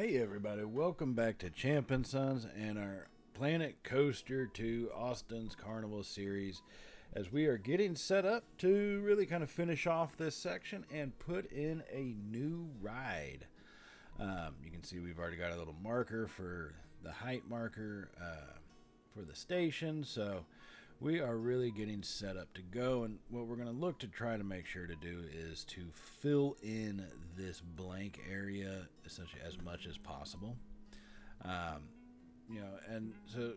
Hey everybody, welcome back to Champ and Sons and our Planet Coaster to Austin's Carnival series as we are getting set up to really kind of finish off this section and put in a new ride. You can see we've already got a little marker for the height marker for the station, so we are really getting set up to go. And what we're going to look to try to make sure to do is to fill in this blank area essentially as much as possible. And so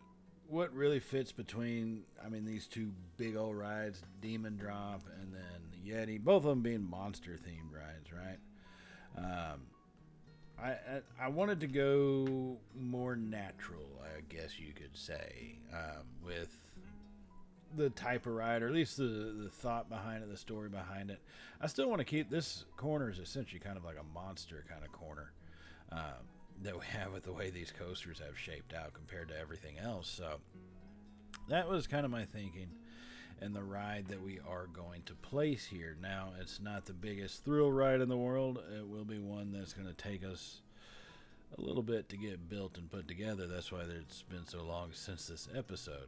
what really fits between, these two big old rides, Demon Drop and then Yeti, both of them being monster themed rides, right? I wanted to go more natural, I guess you could say, with the type of ride, or at least the thought behind it, the story behind it. I still want to keep this corner is essentially kind of like a monster kind of corner that we have with the way these coasters have shaped out compared to everything else. So that was kind of my thinking and the ride that we are going to place here. Now, it's not the biggest thrill ride in the world. It will be one that's going to take us a little bit to get built and put together. That's why it's been so long since this episode.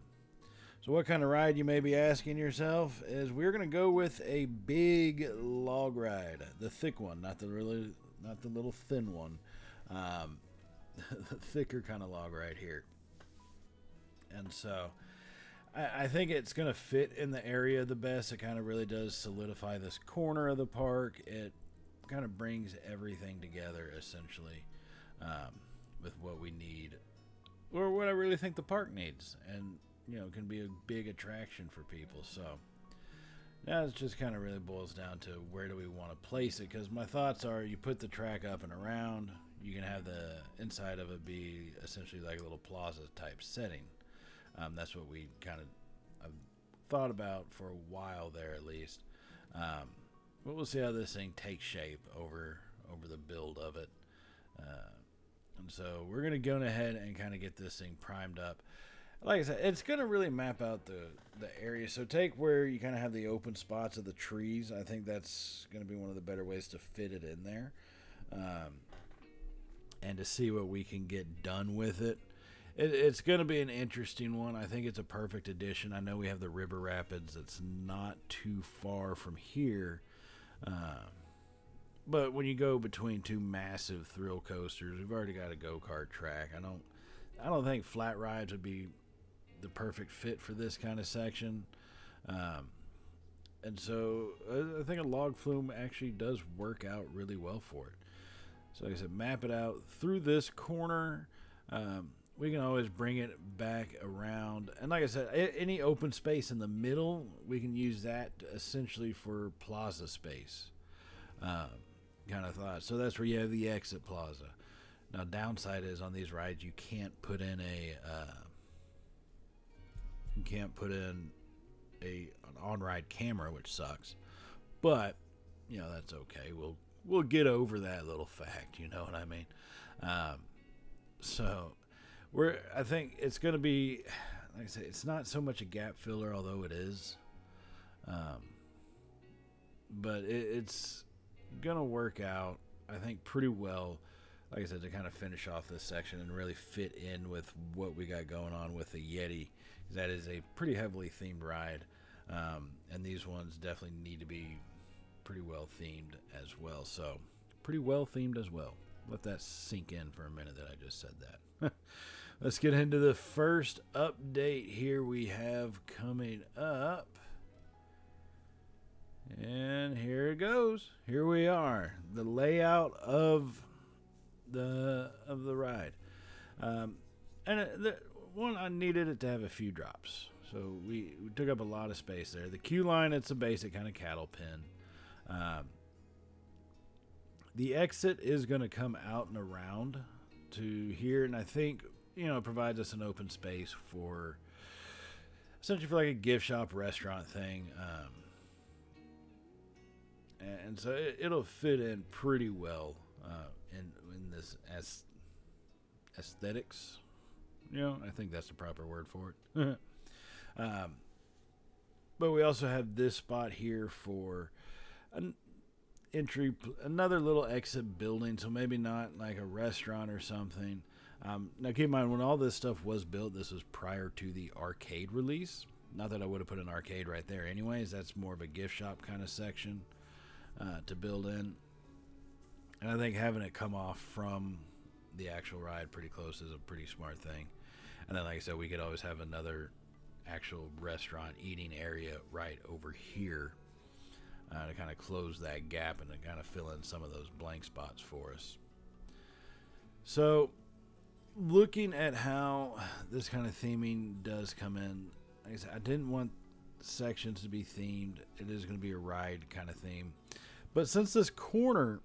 So what kind of ride, you may be asking yourself, is we're going to go with a big log ride, the thick one, not the little thin one, the thicker kind of log ride here. And so I think it's going to fit in the area the best. It kind of really does solidify this corner of the park. It kind of brings everything together essentially with what we need, or what I really think the park needs, and can be a big attraction for people. So now it just kind of really boils down to where do we want to place it, because my thoughts are you put the track up and around, you can have the inside of it be essentially like a little plaza type setting. That's what we kind of I've thought about for a while there, at least. But we'll see how this thing takes shape over the build of it. And so we're going to go ahead and kind of get this thing primed up. Like I said, it's going to really map out the area. So take where you kind of have the open spots of the trees. I think that's going to be one of the better ways to fit it in there. And to see what we can get done with it. It's going to be an interesting one. I think it's a perfect addition. I know we have the river rapids. It's not too far from here. But when you go between two massive thrill coasters, we've already got a go-kart track. I don't think flat rides would be the perfect fit for this kind of section. And so I think a log flume actually does work out really well for it. So like I said, map it out through this corner. We can always bring it back around. And like I said, any open space in the middle, we can use that essentially for plaza space kind of thought. So that's where you have the exit plaza. Now, downside is on these rides, you can't put in an on-ride camera, which sucks. But that's okay. We'll get over that little fact. You know what I mean? So I think it's going to be, like I said, it's not so much a gap filler, although it is. But it's going to work out, I think, pretty well, like I said, to kind of finish off this section and really fit in with what we got going on with the Yeti. That is a pretty heavily themed ride, and these ones definitely need to be pretty well themed as well. So, pretty well themed as well. Let that sink in for a minute that I just said that. Let's get into the first update here we have coming up. And here it goes. Here we are. The layout of the ride. I needed it to have a few drops. So we took up a lot of space there. The queue line, it's a basic kind of cattle pen. The exit is going to come out and around to here, and I think it provides us an open space for essentially for like a gift shop restaurant thing. And so it'll fit in pretty well in this aesthetics. I think that's the proper word for it. But we also have this spot here for another little exit building, so maybe not like a restaurant or something. Now keep in mind, when all this stuff was built, this was prior to the arcade release. Not that I would have put an arcade right there anyways. That's more of a gift shop kind of section to build in. And I think having it come off from the actual ride pretty close is a pretty smart thing. And then, like I said, we could always have another actual restaurant eating area right over here to kind of close that gap and to kind of fill in some of those blank spots for us. So, looking at how this kind of theming does come in, like I said, I didn't want sections to be themed. It is going to be a ride kind of theme. But since this corner,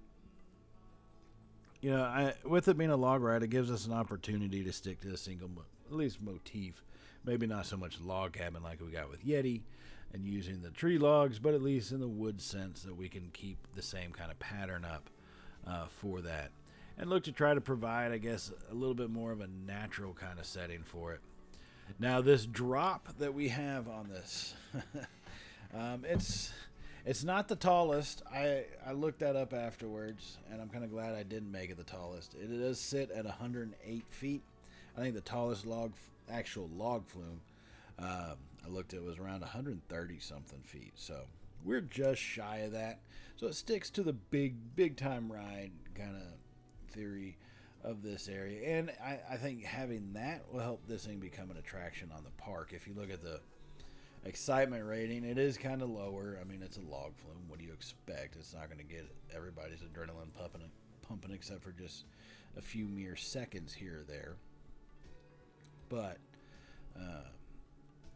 with it being a log ride, it gives us an opportunity to stick to a single, at least motif. Maybe not so much log cabin like we got with Yeti and using the tree logs, but at least in the wood sense that we can keep the same kind of pattern up for that. And look to try to provide, I guess, a little bit more of a natural kind of setting for it. Now, this drop that we have on this, it's not the tallest. I looked that up afterwards, and I'm kind of glad I didn't make it the tallest. It does sit at 108 feet. I think the tallest actual log flume, I looked at, was around 130-something feet. So we're just shy of that. So it sticks to the big time ride kind of theory of this area. And I think having that will help this thing become an attraction on the park. If you look at the excitement rating, it is kind of lower. I mean, it's a log flume. What do you expect? It's not going to get everybody's adrenaline pumping except for just a few mere seconds here or there. But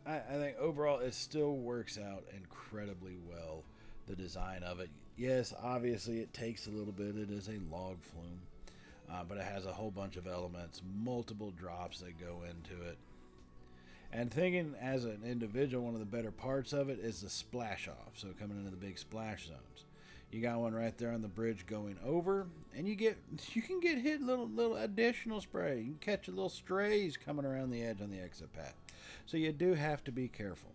I think overall it still works out incredibly well, the design of it. Yes, obviously it takes a little bit. It is a log flume. But it has a whole bunch of elements, multiple drops that go into it. And thinking as an individual, one of the better parts of it is the splash off. So coming into the big splash zones, you got one right there on the bridge going over, and you can get hit little additional spray. You can catch a little strays coming around the edge on the exit path. So you do have to be careful.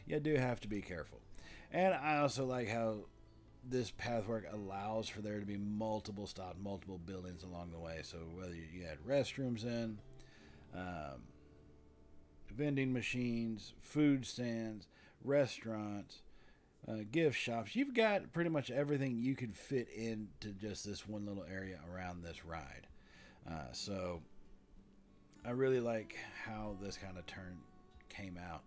You do have to be careful. And I also like how this pathwork allows for there to be multiple stops, multiple buildings along the way. So whether you had restrooms in, vending machines, food stands, restaurants, gift shops, you've got pretty much everything you could fit into just this one little area around this ride. So I really like how this kind of came out.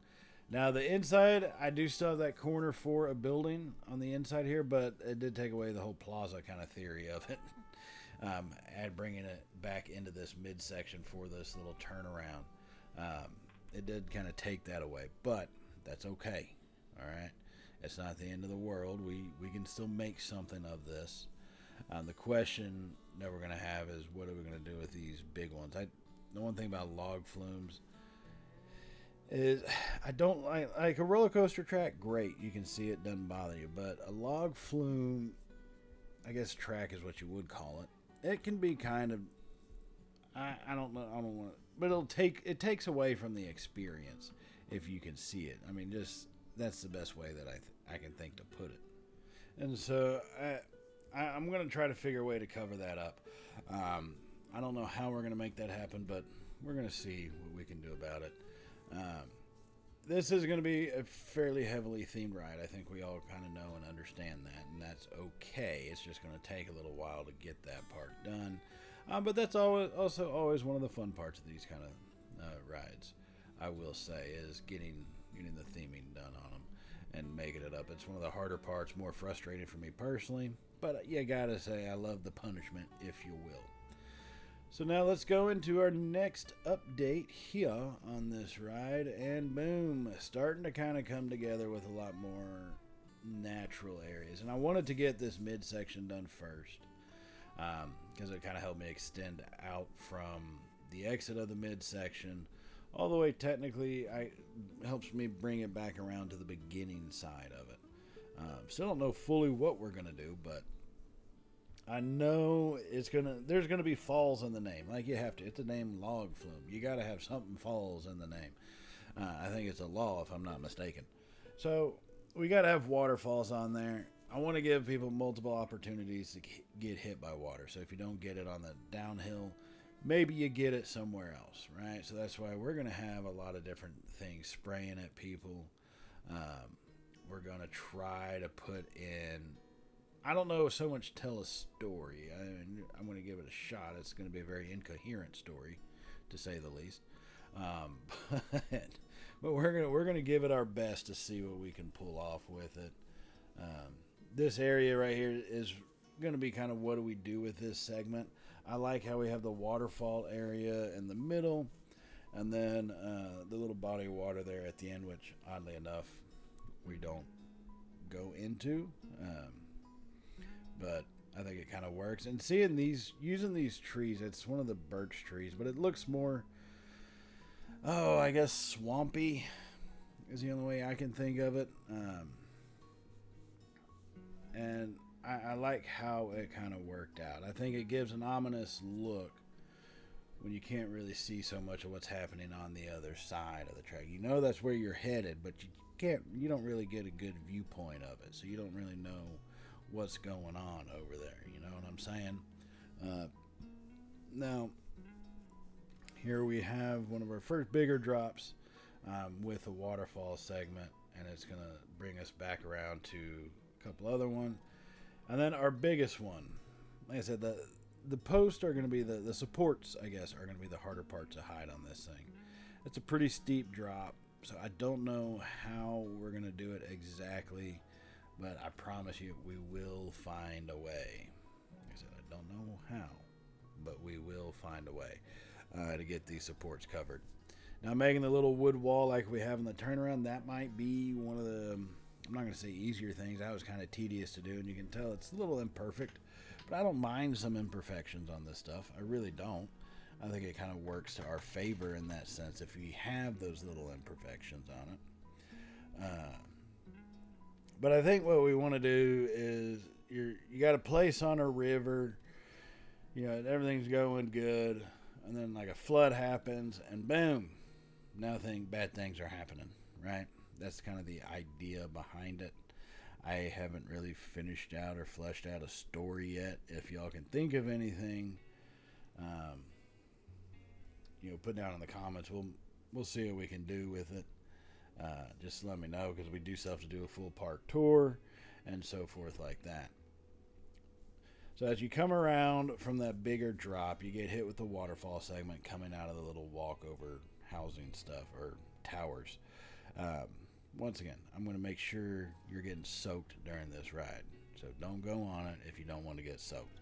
Now, the inside, I do still have that corner for a building on the inside here, but it did take away the whole plaza kind of theory of it. And bringing it back into this midsection for this little turnaround. It did kind of take that away, but that's okay. All right. It's not the end of the world. We can still make something of this. The question that we're going to have is, what are we going to do with these big ones? The one thing about log flumes is I don't like a roller coaster track. Great, you can see it, doesn't bother you. But a log flume, I guess track is what you would call it. It can be kind of, I don't know, I don't want to, but it takes away from the experience if you can see it. I mean, just that's the best way that I can think to put it. And so I'm going to try to figure a way to cover that up. I don't know how we're going to make that happen, but we're going to see what we can do about it. This is going to be a fairly heavily themed ride. I think we all kind of know and understand that, and that's okay. It's just going to take a little while to get that part done. But that's also always one of the fun parts of these kind of rides, I will say, is getting the theming done on them and making it up. It's one of the harder parts, more frustrating for me personally, but you gotta say I love the punishment, if you will. So now let's go into our next update here on this ride, and boom, starting to kind of come together with a lot more natural areas. And I wanted to get this midsection done first because it kind of helped me extend out from the exit of the midsection all the way. Technically, helps me bring it back around to the beginning side of it. Still don't know fully what we're going to do, but I know there's gonna be falls in the name. Like, you have to. It's the name log flume. You got to have something falls in the name. I think it's a law, if I'm not mistaken. So we got to have waterfalls on there. I want to give people multiple opportunities to get hit by water. So if you don't get it on the downhill, maybe you get it somewhere else, right? So that's why we're going to have a lot of different things spraying at people. We're going to try to put in, I don't know so much tell a story. I'm going to give it a shot. It's going to be a very incoherent story, to say the least. But we're gonna give it our best to see what we can pull off with it. This area right here is going to be kind of what do we do with this segment. I like how we have the waterfall area in the middle, and then the little body of water there at the end, which oddly enough we don't go into, but I think it kind of works. And seeing using these trees, it's one of the birch trees, but it looks more, I guess swampy is the only way I can think of it. And I like how it kind of worked out. I think it gives an ominous look when you can't really see so much of what's happening on the other side of the track. You know that's where you're headed, but you don't really get a good viewpoint of it, so you don't really know what's going on over there. You know what I'm saying? Now, here we have one of our first bigger drops with a waterfall segment, and it's going to bring us back around to a couple other ones. And then our biggest one, like I said, the posts are going to be the supports, I guess, are going to be the harder part to hide on this thing. It's a pretty steep drop, so I don't know how we're going to do it exactly, but I promise you we will find a way. Like I said, I don't know how, but we will find a way to get these supports covered. Now, making the little wood wall like we have in the turnaround, that might be one of the, I'm not going to say easier things. That was kind of tedious to do, and you can tell it's a little imperfect, but I don't mind some imperfections on this stuff. I really don't. I think it kind of works to our favor in that sense if we have those little imperfections on it. But I think what we want to do is you got a place on a river, you know, everything's going good, and then like a flood happens, and boom, bad things are happening, right? That's kind of the idea behind it. I haven't really finished out or fleshed out a story yet. If y'all can think of anything, put down in the comments. We'll see what we can do with it. Just let me know, because we do still have to do a full park tour and so forth like that. So as you come around from that bigger drop, you get hit with the waterfall segment coming out of the little walkover housing stuff or towers. Once again, I'm going to make sure you're getting soaked during this ride. So don't go on it if you don't want to get soaked.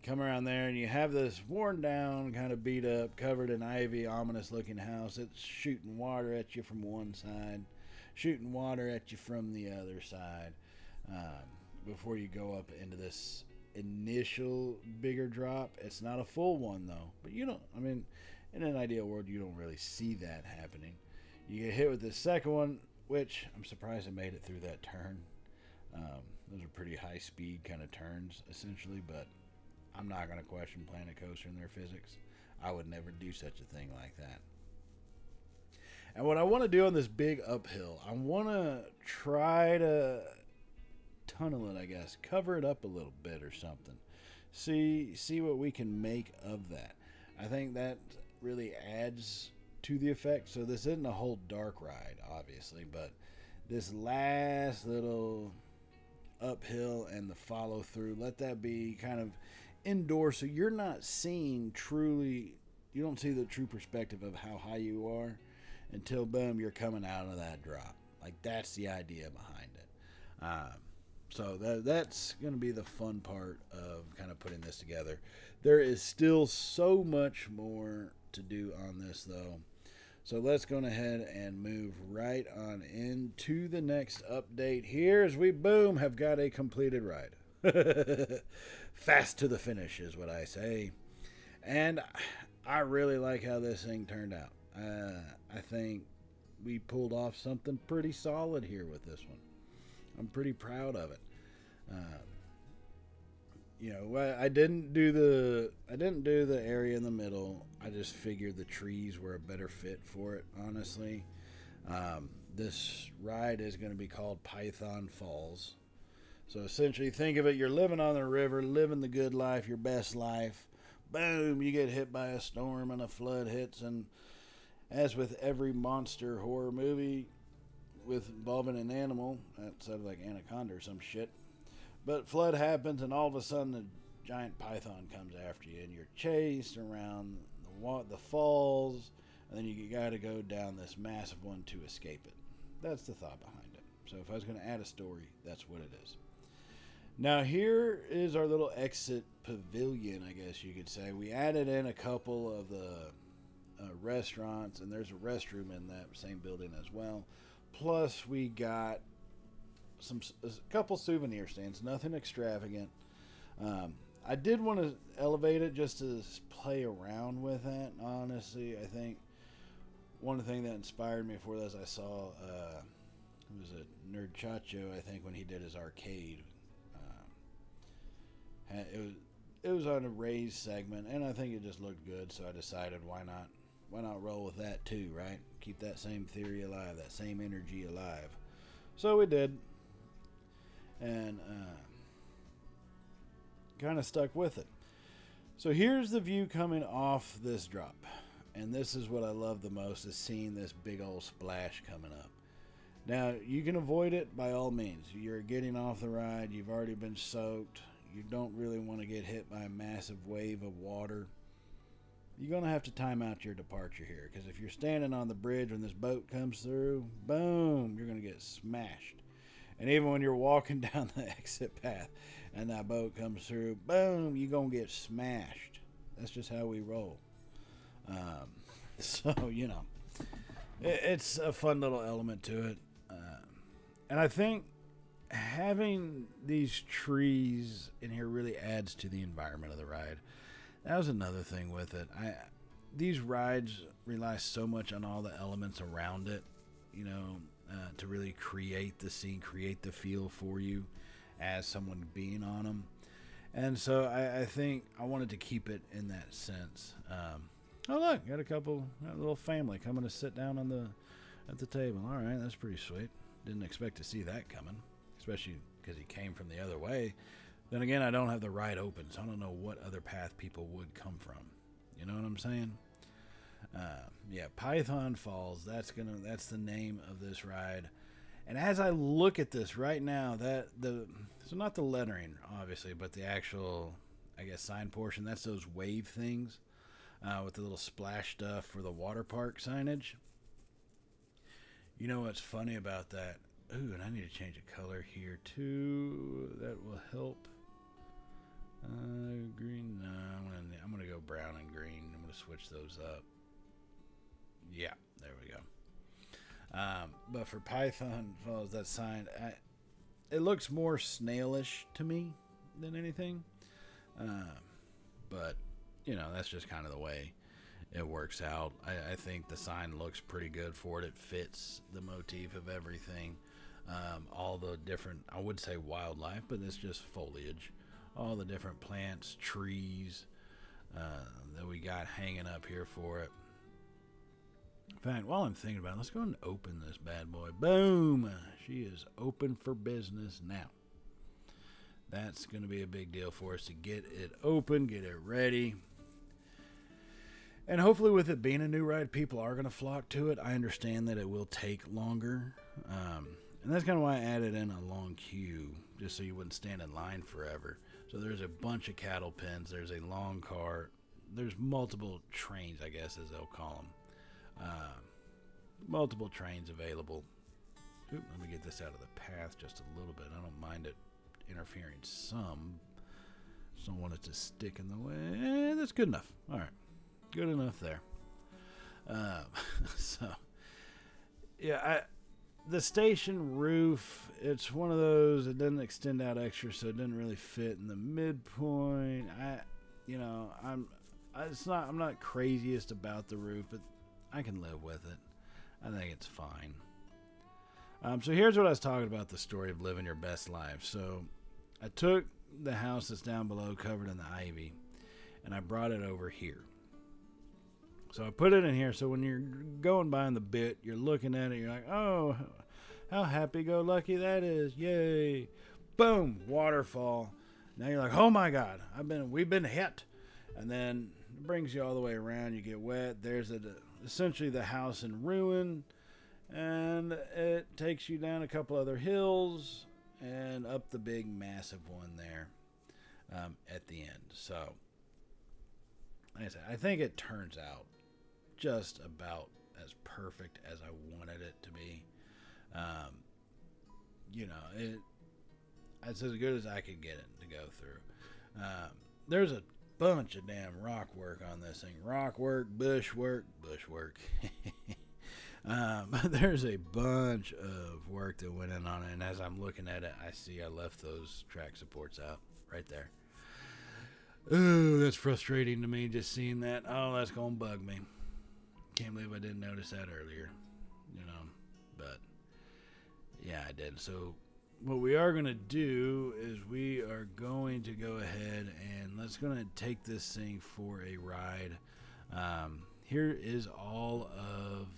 Come around there and you have this worn down, kind of beat up, covered in ivy, ominous looking house. It's shooting water at you from one side, shooting water at you from the other side. Before you go up into this initial bigger drop. It's not a full one though, but in an ideal world, you don't really see that happening. You get hit with the second one, which I'm surprised I made it through that turn. Those are pretty high speed kind of turns essentially, but I'm not going to question Planet Coaster and their physics. I would never do such a thing like that. And what I want to do on this big uphill, I want to try to tunnel it, I guess. Cover it up a little bit or something. See what we can make of that. I think that really adds to the effect. So this isn't a whole dark ride, obviously, but this last little uphill and the follow through, let that be kind of indoor, so you're not seeing truly, you don't see the true perspective of how high you are until boom, you're coming out of that drop. Like, that's the idea behind it. So that's going to be the fun part of kind of putting this together. There is still so much more to do on this though. So let's go ahead and move right on into the next update here as we, boom, have got a completed ride. Fast to the finish is what I say. And I really like how this thing turned out. I think we pulled off something pretty solid here with this one. I'm pretty proud of it. I didn't do the area in the middle. I just figured the trees were a better fit for it, honestly. This ride is going to be called Python Falls. So essentially, think of it, you're living on the river, living the good life, your best life. Boom, you get hit by a storm and a flood hits. And as with every monster horror movie with involving an animal, outside of like Anaconda or some shit, but flood happens and all of a sudden a giant python comes after you and you're chased around the falls, and then you got to go down this massive one to escape it. That's the thought behind it. So if I was going to add a story, that's what it is. Now here is our little exit pavilion, I guess you could say. We added in a couple of the restaurants, and there's a restroom in that same building as well. Plus we got a couple souvenir stands, nothing extravagant. I did want to elevate it just to play around with it. Honestly, I think one thing that inspired me for this, I saw it was a Nerd Chacho, I think, when he did his arcade. It was on a raised segment, and I think it just looked good, so I decided why not roll with that too, right? Keep that same theory alive, that same energy alive. So we did, and kind of stuck with it. So here's the view coming off this drop, and this is what I love the most, is seeing this big old splash coming up. Now you can avoid it by all means. You're getting off the ride, you've already been soaked, you don't really want to get hit by a massive wave of water. You're going to have to time out your departure here, because if you're standing on the bridge when this boat comes through, boom, you're going to get smashed. And even when you're walking down the exit path and that boat comes through, boom, you're going to get smashed. That's just how we roll. So, you know, it's a fun little element to it. And I think having these trees in here really adds to the environment of the ride. That was another thing with it. These rides rely so much on all the elements around it, you know, to really create the scene, create the feel for you as someone being on them. And so I think I wanted to keep it in that sense. Oh look, got a little family coming to sit down at the table. All right, that's pretty sweet. Didn't expect to see that coming, especially because he came from the other way. Then again, I don't have the ride open, so I don't know what other path people would come from. You know what I'm saying? Yeah, Python Falls. That's the name of this ride. And as I look at this right now, so not the lettering obviously, but the actual, I guess, sign portion. That's those wave things with the little splash stuff for the water park signage. You know what's funny about that? Ooh, and I need to change the color here too. That will help. Green. No, I'm gonna go brown and green. I'm gonna switch those up. Yeah, there we go. But for Python Falls, that sign, it looks more snailish to me than anything. But you know, that's just kind of the way it works out. I think the sign looks pretty good for it. It fits the motif of everything. All the different, I would say wildlife, but it's just foliage. All the different plants, trees that we got hanging up here for it. In fact, while I'm thinking about it, let's go and open this bad boy. Boom! She is open for business now. That's going to be a big deal for us to get it open, get it ready. And hopefully with it being a new ride, people are going to flock to it. I understand that it will take longer. And that's kind of why I added in a long queue, just so you wouldn't stand in line forever. So there's a bunch of cattle pens. There's a long cart. There's multiple trains, I guess, as they'll call them. Multiple trains available. Oop, let me get this out of the path just a little bit. I don't mind it interfering some. Just don't want it to stick in the way. That's good enough. All right. Good enough there. So, yeah, the station roof, it's one of those, it doesn't extend out extra, so it doesn't really fit in the midpoint. I'm not craziest about the roof, but I can live with it. I think it's fine. So here's what I was talking about, the story of living your best life. So I took the house that's down below covered in the ivy, and I brought it over here. So I put it in here, so when you're going by in the bit, you're looking at it, you're like, oh, how happy-go-lucky that is, yay. boom, waterfall. Now you're like, oh my God, we've been hit. And then it brings you all the way around. You get wet. There's essentially the house in ruin. And it takes you down a couple other hills and up the big, massive one there at the end. So, like I said, I think it turns out just about as perfect as I wanted it to be. It's as good as I could get it to go through. There's a bunch of damn rock work on this thing. Rock work, bush work. There's a bunch of work that went in on it, and as I'm looking at it, I see I left those track supports out right there. Ooh, that's frustrating to me just seeing that. Oh, that's gonna bug me. Can't believe I didn't notice that earlier, but yeah, I did. So what we are gonna do is we are going to go ahead and let's gonna take this thing for a ride. Here is all of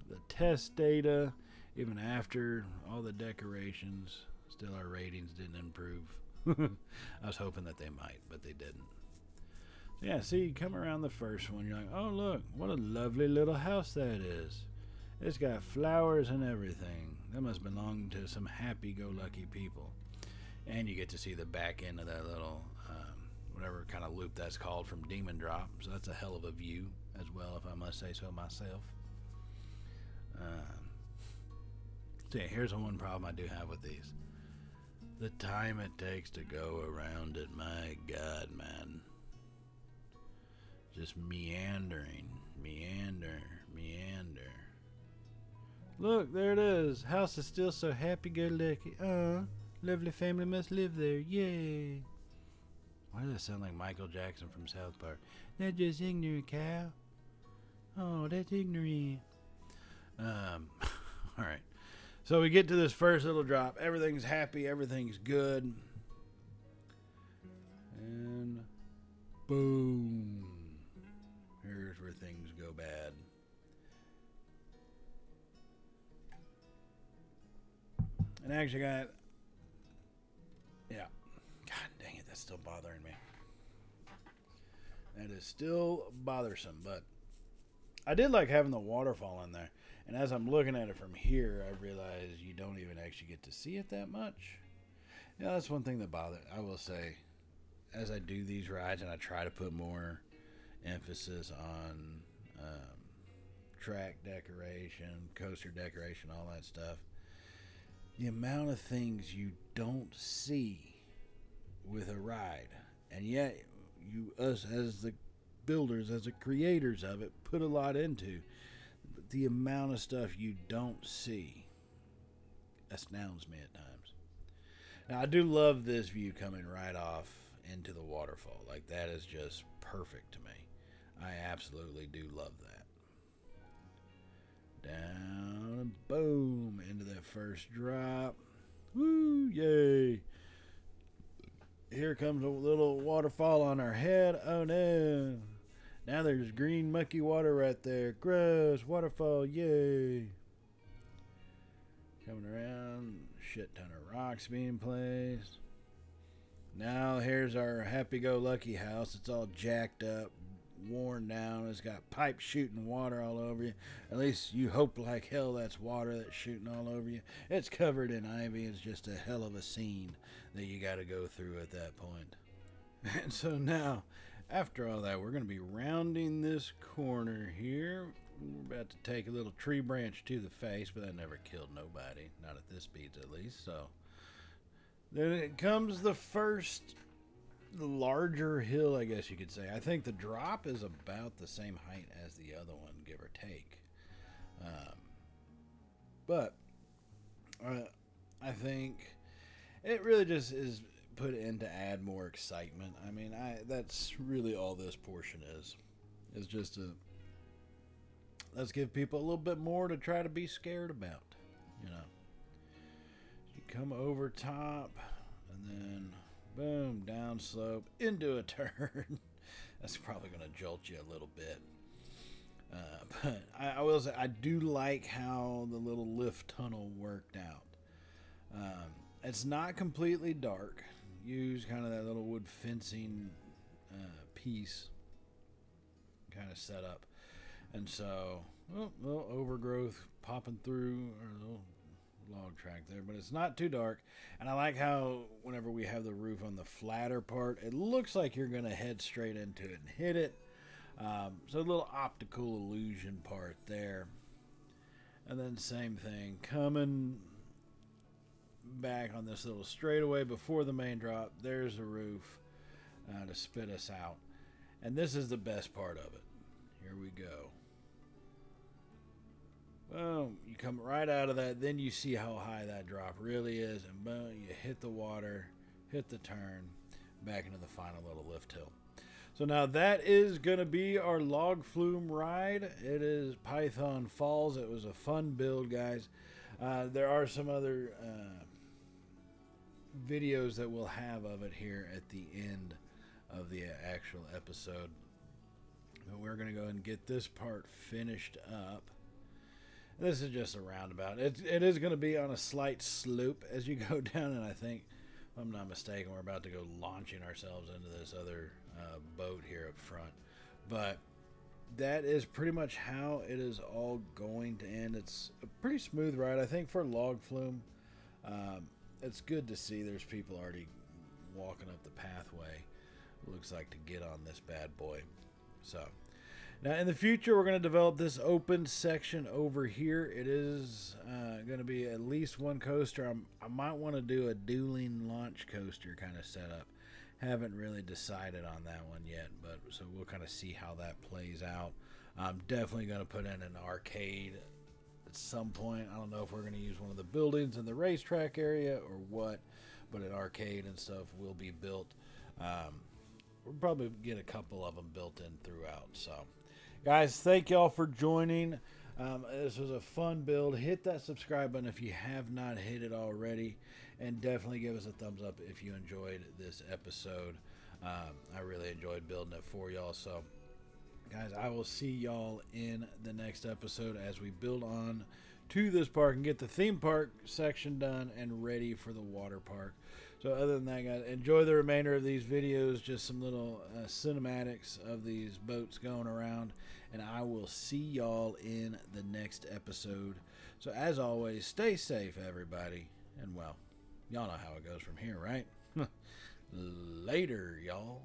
the test data, even after all the decorations. Still, our ratings didn't improve. I was hoping that they might, but they didn't. Yeah, see, you come around the first one, you're like, oh, look, what a lovely little house that is. It's got flowers and everything. That must belong to some happy-go-lucky people. And you get to see the back end of that little, whatever kind of loop that's called from Demon Drop. So that's a hell of a view as well, if I must say so myself. So yeah, here's the one problem I do have with these. The time it takes to go around it, my God, man. Just meander. Look, there it is. House is still so happy-go-lucky. Lovely family must live there. Yay. Why does that sound like Michael Jackson from South Park? That's just ignorant, cow. Oh, that's ignorant. Alright. So we get to this first little drop. Everything's happy. Everything's good. And boom. Here's where things go bad. And actually got... Yeah. God dang it. That's still bothering me. That is still bothersome. But I did like having the waterfall in there. And as I'm looking at it from here, I realize you don't even actually get to see it that much. Yeah, that's one thing that bothers. I will say, as I do these rides and I try to put more emphasis on track decoration, coaster decoration, all that stuff, the amount of things you don't see with a ride, and yet us as the builders, as the creators of it, put a lot into. But the amount of stuff you don't see astounds me at times. Now, I do love this view coming right off into the waterfall. Like, that is just perfect to me. I absolutely do love that. Down and boom into that first drop. Woo, yay. Here comes a little waterfall on our head. Oh no. Now there's green mucky water right there. Gross. Waterfall, yay. Coming around. Shit ton of rocks being placed. Now here's our happy-go-lucky house. It's all jacked up, worn down. It's got pipes shooting water all over you. At least you hope like hell that's water that's shooting all over you. It's covered in ivy. It's just a hell of a scene that you got to go through at that point. And so now, after all that, we're going to be rounding this corner here. We're about to take a little tree branch to the face, but that never killed nobody. Not at this speed, at least. So then it comes the first larger hill, I guess you could say. I think the drop is about the same height as the other one, give or take. But I think it really just is put in to add more excitement. I mean, that's really all this portion is. It's just let's give people a little bit more to try to be scared about, you know. You come over top, and then boom, down slope into a turn. That's probably going to jolt you a little bit. But I will say, I do like how the little lift tunnel worked out. It's not completely dark. Use kind of that little wood fencing piece kind of set up. And so, little overgrowth popping through, or a little log track there, but it's not too dark. And I like how whenever we have the roof on the flatter part, it looks like you're going to head straight into it and hit it. So a little optical illusion part there. And then same thing, coming back on this little straightaway before the main drop, there's the roof to spit us out. And this is the best part of it. Here we go. Boom, you come right out of that, then you see how high that drop really is, and boom, you hit the water, hit the turn, back into the final little lift hill. So now that is going to be our log flume ride. It is Python Falls. It was a fun build, guys. There are some other videos that we'll have of it here at the end of the actual episode. But we're going to go and get this part finished up. This is just a roundabout. It is going to be on a slight slope as you go down, and I think, if I'm not mistaken, we're about to go launching ourselves into this other boat here up front. But that is pretty much how it is all going to end. It's a pretty smooth ride, I think, for log flume. It's good to see there's people already walking up the pathway, it looks like, to get on this bad boy. So now in the future, we're going to develop this open section over here. It is going to be at least one coaster. I might want to do a dueling launch coaster kind of setup. Haven't really decided on that one yet, but so we'll kind of see how that plays out. I'm definitely going to put in an arcade at some point. I don't know if we're going to use one of the buildings in the racetrack area or what, but an arcade and stuff will be built. We'll probably get a couple of them built in throughout. So, guys, thank y'all for joining. This was a fun build. Hit that subscribe button if you have not hit it already, and definitely give us a thumbs up if you enjoyed this episode. I really enjoyed building it for y'all. So, guys, I will see y'all in the next episode as we build on to this park and get the theme park section done and ready for the water park. So other than that, guys, enjoy the remainder of these videos, just some little cinematics of these boats going around, and I will see y'all in the next episode. So as always, stay safe, everybody, and well, y'all know how it goes from here, right? Later, y'all.